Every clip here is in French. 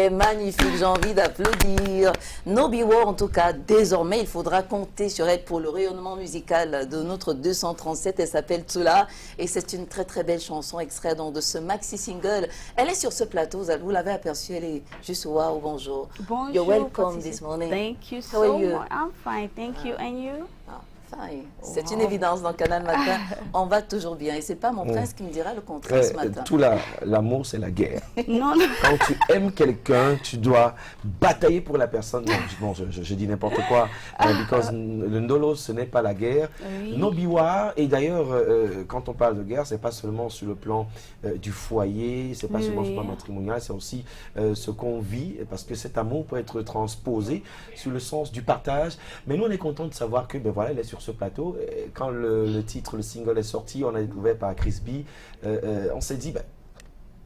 est magnifique, j'ai envie d'applaudir. Nobby War, en tout cas, désormais, il faudra compter sur elle pour le rayonnement musical de notre 237. Elle s'appelle Tula et c'est une très très belle chanson extrait donc de ce maxi single. Elle est sur ce plateau, vous l'avez aperçue, elle est juste wow, bonjour. Bonjour. You're welcome this morning. Thank you How are so you? much. I'm fine, thank you. And you? Ah, fine. C'est une évidence dans Canal Matin. On va toujours bien. Et c'est pas mon prince qui me dira le contraire ce matin. Tout l'amour, c'est la guerre. Non, non. Quand tu aimes quelqu'un, tu dois batailler pour la personne. Non, je dis n'importe quoi. Because le Ndolo, ce n'est pas la guerre. Oui. Nobiwa, et d'ailleurs, quand on parle de guerre, c'est pas seulement sur le plan du foyer, c'est pas seulement sur le plan matrimonial, c'est aussi ce qu'on vit, parce que cet amour peut être transposé sur le sens du partage. Mais nous, on est content de savoir que, ben voilà, elle est sur ce plateau. Et quand le titre, le single est sorti, on a découvert par Chris B, on s'est dit, ben,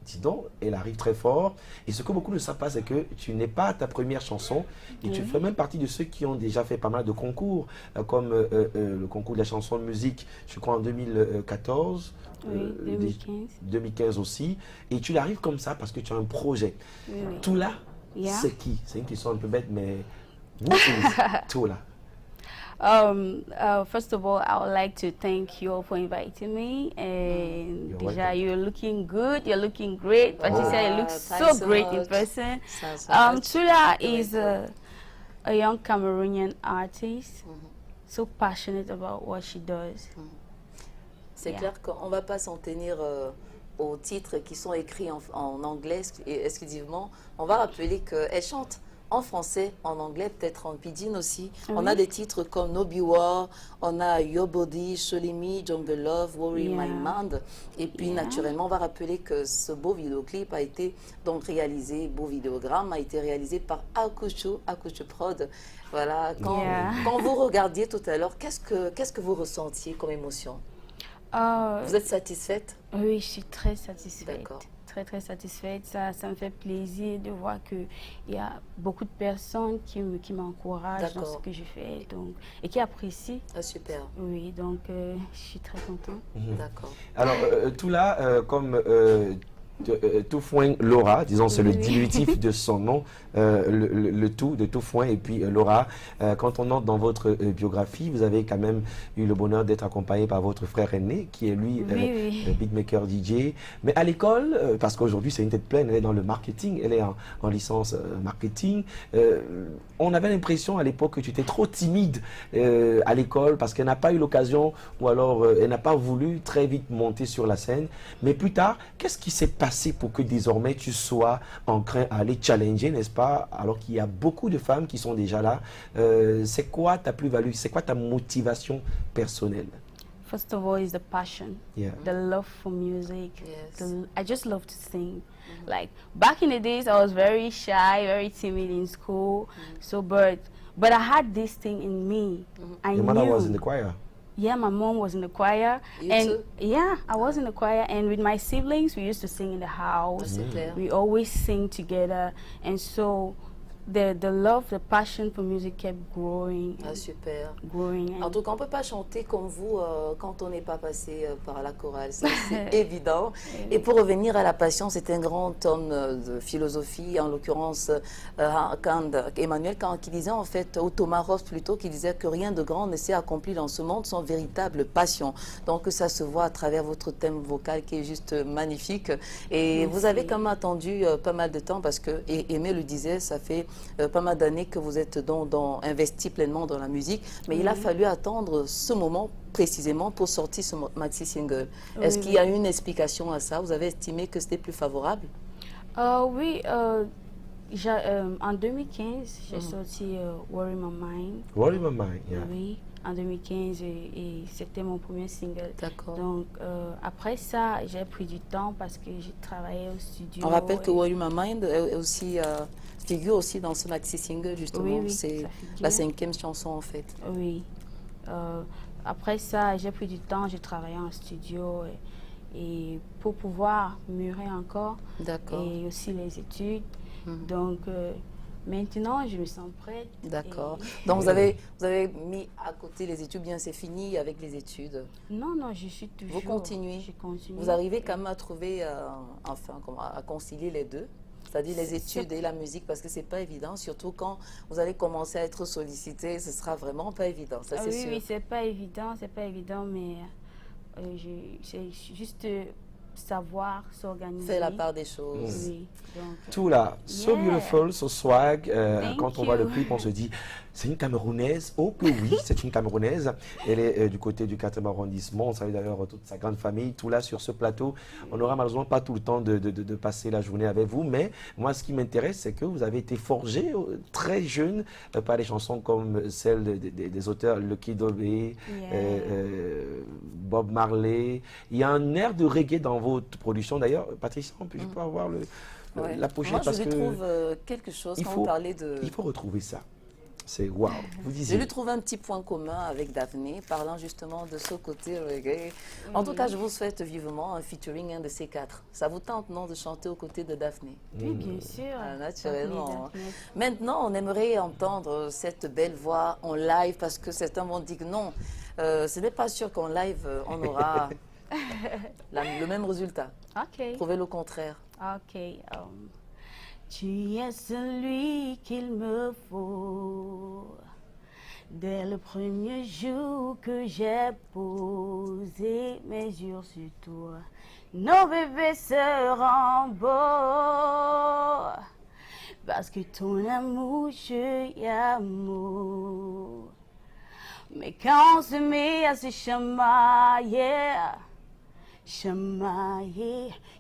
dis donc, elle arrive très fort. Et ce que beaucoup ne savent pas, c'est que tu n'es pas ta première chanson. Et tu fais même partie de ceux qui ont déjà fait pas mal de concours, comme le concours de la chanson de musique, je crois en 2014. Oui, 2015. 2015 aussi. Et tu arrives comme ça parce que tu as un projet. Tout là, c'est qui? C'est une question un peu bête, mais who is tout là? First of all, I would like to thank you all for inviting me. And Deja, you're looking good. You're looking great. Patricia, you look so great in person. Tula is a young Cameroonian artist, so passionate about what she does. C'est clair qu'on ne va pas s'en tenir aux titres qui sont écrits en anglais exclusivement. On va rappeler qu'elle chante en français, en anglais, peut-être en pidgin aussi. On a des titres comme Nobby War, on a Your Body, Sholimi, Jungle Love, Worry My Mind. Et puis, naturellement, on va rappeler que ce beau vidéoclip a été donc réalisé, beau vidéogramme, a été réalisé par Akuchu Prod. Voilà, quand vous regardiez tout à l'heure, qu'est-ce que vous ressentiez comme émotion? Vous êtes satisfaite? Oui, je suis très satisfaite. D'accord. Très satisfaite. Ça me fait plaisir de voir qu'il y a beaucoup de personnes qui m'encouragent dans ce que je fais et qui apprécient. Ah, super. Oui, donc je suis très contente. D'accord. Alors, tout là, comme Toufouin Laura, disons, c'est le diminutif de son nom, le tout de Toufouin et puis Laura. Quand on entre dans votre biographie, vous avez quand même eu le bonheur d'être accompagné par votre frère aîné, qui est lui beatmaker DJ. Mais à l'école, parce qu'aujourd'hui c'est une tête pleine, elle est dans le marketing, elle est en licence marketing. On avait l'impression à l'époque que tu étais trop timide à l'école parce qu'elle n'a pas eu l'occasion ou alors elle n'a pas voulu très vite monter sur la scène. Mais plus tard, qu'est-ce qui s'est passé pour que désormais tu sois enclin à aller challenger, n'est-ce pas, alors qu'il y a beaucoup de femmes qui sont déjà là? C'est quoi ta plus-value? C'est quoi ta motivation personnelle? First of all is the passion, the love for music. I just love to sing. Like back in the days, I was very shy, very timid in school. So, but I had this thing in me. Your mother was in the choir. Yeah, my mom was in the choir. You and too? Yeah, I was in the choir, and with my siblings, we used to sing in the house. We always sing together, and so the love, the passion for music kept growing. Ah, super. Growing. En tout cas, on ne peut pas chanter comme vous quand on n'est pas passé par la chorale, c'est évident. Et pour revenir à la passion, c'est un grand homme de philosophie, en l'occurrence Emmanuel Kant, qui disait en fait, ou Thomas Ross plutôt, qui disait que rien de grand ne s'est accompli dans ce monde sans véritable passion. Donc ça se voit à travers votre thème vocal qui est juste magnifique. Et vous avez quand même attendu pas mal de temps parce que, et Aimé le disait, ça fait pas mal d'années que vous êtes investi pleinement dans la musique, mais il a fallu attendre ce moment précisément pour sortir ce maxi single. Est-ce qu'il y a une explication à ça? Vous avez estimé que c'était plus favorable? Oui, en 2015, j'ai sorti Worry My Mind. Worry My Mind, yeah. Oui, en 2015 et c'était mon premier single. D'accord. Donc après ça, j'ai pris du temps parce que j'ai travaillé au studio. On rappelle que Worry My Mind est aussi, figure aussi dans ce maxi single justement. C'est la 5e chanson en fait. Oui. Après ça, j'ai pris du temps, j'ai travaillé en studio et pour pouvoir mûrir encore. D'accord. Et aussi les études. Donc maintenant, je me sens prête. D'accord. Donc vous avez mis à côté les études, bien c'est fini avec les études? Non, je suis toujours... Vous continuez? Je continue. Vous arrivez quand même à trouver, à concilier les deux? C'est-à-dire les études et la musique, parce que c'est pas évident, surtout quand vous allez commencer à être sollicité, ce sera vraiment pas évident, ça c'est sûr. Oui, c'est pas évident, mais c'est juste savoir s'organiser. Faire la part des choses. Oui, donc, tout là, so beautiful, so swag. Quand on voit le you. clip, on se dit, c'est une Camerounaise. Oh que oui, c'est une Camerounaise. Elle est du côté du 4e arrondissement. On salue d'ailleurs toute sa grande famille. Tout là sur ce plateau. On n'aura malheureusement pas tout le temps de passer la journée avec vous. Mais moi, ce qui m'intéresse, c'est que vous avez été forgé très jeune par des chansons comme celles des auteurs Lucky Dubé, Bob Marley. Il y a un air de reggae dans votre production. D'ailleurs, Patricia, je peux avoir la pochette. Moi, parce je lui que trouve quelque chose quand vous parlez de... Il faut retrouver ça. C'est waouh. Vous disiez. Je lui trouve un petit point commun avec Daphné, parlant justement de ce côté reggae. En tout cas, je vous souhaite vivement un featuring, un de ces 4. Ça vous tente, non, de chanter aux côtés de Daphné? Oui, bien sûr. Naturellement. Maintenant, on aimerait entendre cette belle voix en live, parce que certains vont dire que non, ce n'est pas sûr qu'en live, on aura le même résultat. Ok. Prouvez le contraire. Ok. Tu es celui qu'il me faut. Dès le premier jour que j'ai posé mes yeux sur toi, nos bébés seront beaux. Parce que ton amour, je y amour. Mais quand on se met à se chamailler,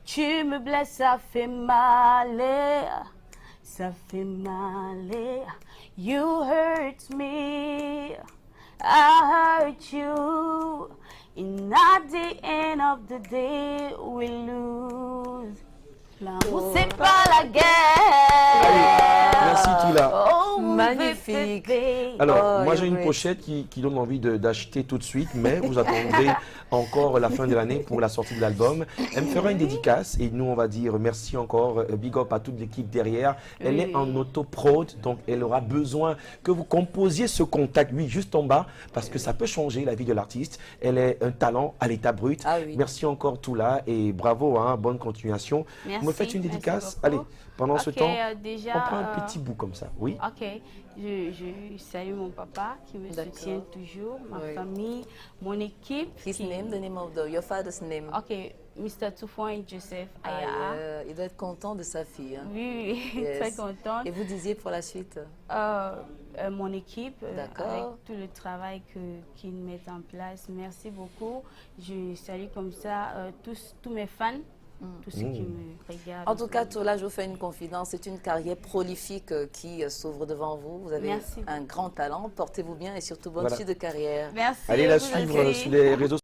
tu me blesses, ça fait mal, you hurt me, I hurt you, and at the end of the day we lose. L'amour c'est pas la guerre. Allez, merci Toula. Oh, magnifique. Alors, moi j'ai une pochette qui donne envie d'acheter tout de suite, mais vous attendrez encore la fin de l'année pour la sortie de l'album. Elle me fera une dédicace et nous on va dire merci encore, big up à toute l'équipe derrière. Elle est en auto-prod, donc elle aura besoin que vous composiez ce contact, oui, juste en bas, parce que ça peut changer la vie de l'artiste. Elle est un talent à l'état brut. Merci encore Toula et bravo, hein, bonne continuation. Merci, vous me faites une dédicace. Allez, pendant ce temps, déjà, on prend un petit bout comme ça, oui. Ok, je salue mon papa qui me soutient toujours, ma famille, mon équipe. His name, the name of your father's name. Ok, Mr. Toufouin Joseph Aya. Il doit être content de sa fille. Hein? Oui, très content. Et vous disiez pour la suite? Mon équipe, avec tout le travail qu'ils mettent en place. Merci beaucoup. Je salue comme ça tous mes fans. Tous ceux qui me regardent. En tout cas, Toula, je vous fais une confidence. C'est une carrière prolifique qui s'ouvre devant vous. Vous avez un grand talent. Portez-vous bien et surtout bonne suite de carrière. Merci. Allez la suivre sur les réseaux